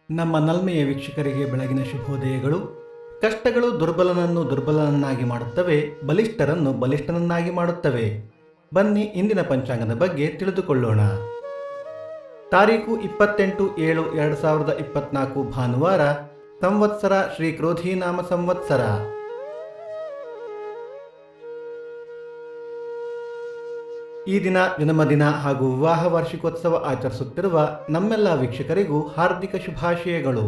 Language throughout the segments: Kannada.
ನಮ್ಮ ನಲ್ಮೆಯ ವೀಕ್ಷಕರಿಗೆ ಬೆಳಗಿನ ಶುಭೋದಯಗಳು. ಕಷ್ಟಗಳು ದುರ್ಬಲನನ್ನು ದುರ್ಬಲನನ್ನಾಗಿ ಮಾಡುತ್ತವೆ, ಬಲಿಷ್ಠರನ್ನು ಬಲಿಷ್ಠನನ್ನಾಗಿ ಮಾಡುತ್ತವೆ. ಬನ್ನಿ ಇಂದಿನ ಪಂಚಾಂಗದ ಬಗ್ಗೆ ತಿಳಿದುಕೊಳ್ಳೋಣ. ತಾರೀಕು 28/7/2024 ಭಾನುವಾರ. ಸಂವತ್ಸರ ಶ್ರೀ ಕ್ರೋಧಿನಾಮ ಸಂವತ್ಸರ. ಈ ದಿನ ಜನ್ಮದಿನ ಹಾಗೂ ವಿವಾಹ ವಾರ್ಷಿಕೋತ್ಸವ ಆಚರಿಸುತ್ತಿರುವ ನಮ್ಮೆಲ್ಲ ವೀಕ್ಷಕರಿಗೂ ಹಾರ್ದಿಕ ಶುಭಾಶಯಗಳು.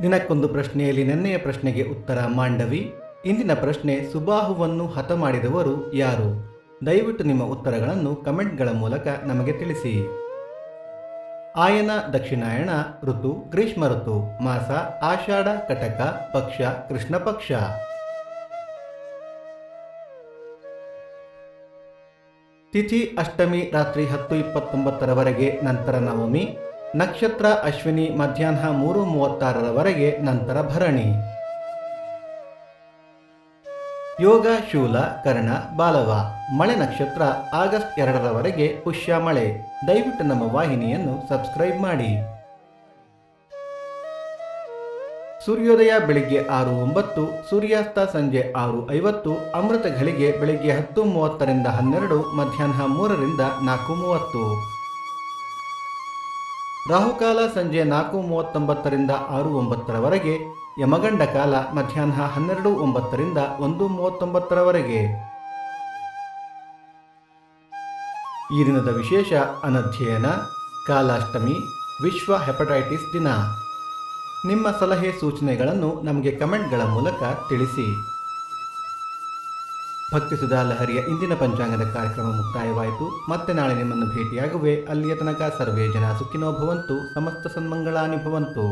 ದಿನಕ್ಕೊಂದು ಪ್ರಶ್ನೆಯಲ್ಲಿ ನೆನ್ನೆಯ ಪ್ರಶ್ನೆಗೆ ಉತ್ತರ ಮಾಂಡವಿ. ಇಂದಿನ ಪ್ರಶ್ನೆ, ಸುಬಾಹುವನ್ನು ಹತ ಮಾಡಿದವರು ಯಾರು? ದಯವಿಟ್ಟು ನಿಮ್ಮ ಉತ್ತರಗಳನ್ನು ಕಮೆಂಟ್ಗಳ ಮೂಲಕ ನಮಗೆ ತಿಳಿಸಿ. ಆಯನ ದಕ್ಷಿಣಾಯಣ, ಋತು ಗ್ರೀಷ್ಮ ಋತು, ಮಾಸ ಆಷಾಢ ಕಟಕ, ಪಕ್ಷ ಕೃಷ್ಣ ಪಕ್ಷ. ತಿಥಿ ಅಷ್ಟಮಿ ರಾತ್ರಿ 10:29 ನಂತರ ನವಮಿ. ನಕ್ಷತ್ರ ಅಶ್ವಿನಿ ಮಧ್ಯಾಹ್ನ 3:36 ನಂತರ ಭರಣಿ. ಯೋಗ ಶೂಲ ಕರ್ಣ ಬಾಲವ. ಮಳೆ ನಕ್ಷತ್ರ ಆಗಸ್ಟ್ 2 ಪುಷ್ಯ ಮಳೆ. ದಯವಿಟ್ಟು ನಮ್ಮ ವಾಹಿನಿಯನ್ನು ಸಬ್ಸ್ಕ್ರೈಬ್ ಮಾಡಿ. ಸೂರ್ಯೋದಯ ಬೆಳಿಗ್ಗೆ 6:09, ಸೂರ್ಯಾಸ್ತ ಸಂಜೆ 6:50, ಅಮೃತ ಘಳಿಗೆ ಬೆಳಿಗ್ಗೆ 10:30 12, ಮಧ್ಯಾಹ್ನ 3 4:30. ರಾಹುಕಾಲ ಸಂಜೆ 4:39 6:09, ಯಮಗಂಡ ಕಾಲ ಮಧ್ಯಾಹ್ನ 12:09 1:39. ಈ ದಿನದ ವಿಶೇಷ ಅನಧ್ಯಯನ, ಕಾಲಾಷ್ಟಮಿ, ವಿಶ್ವ ಹೆಪಟೈಟಿಸ್ ದಿನ. ನಿಮ್ಮ ಸಲಹೆ ಸೂಚನೆಗಳನ್ನು ನಮಗೆ ಕಮೆಂಟ್ಗಳ ಮೂಲಕ ತಿಳಿಸಿ. ಭಕ್ತಿ ಸುಧಾ ಲಹರಿಯ ಇಂದಿನ ಪಂಚಾಂಗದ ಕಾರ್ಯಕ್ರಮ ಮುಕ್ತಾಯವಾಯಿತು. ಮತ್ತೆ ನಾಳೆ ನಿಮ್ಮನ್ನು ಭೇಟಿಯಾಗುವೆ. ಅಲ್ಲಿಯ ತನಕ ಸರ್ವೇ ಜನ ಸುಖಿನೋ ಭವಂತು, ಸಮಸ್ತ ಸನ್ಮಂಗಳಾನಿ ಭವಂತು.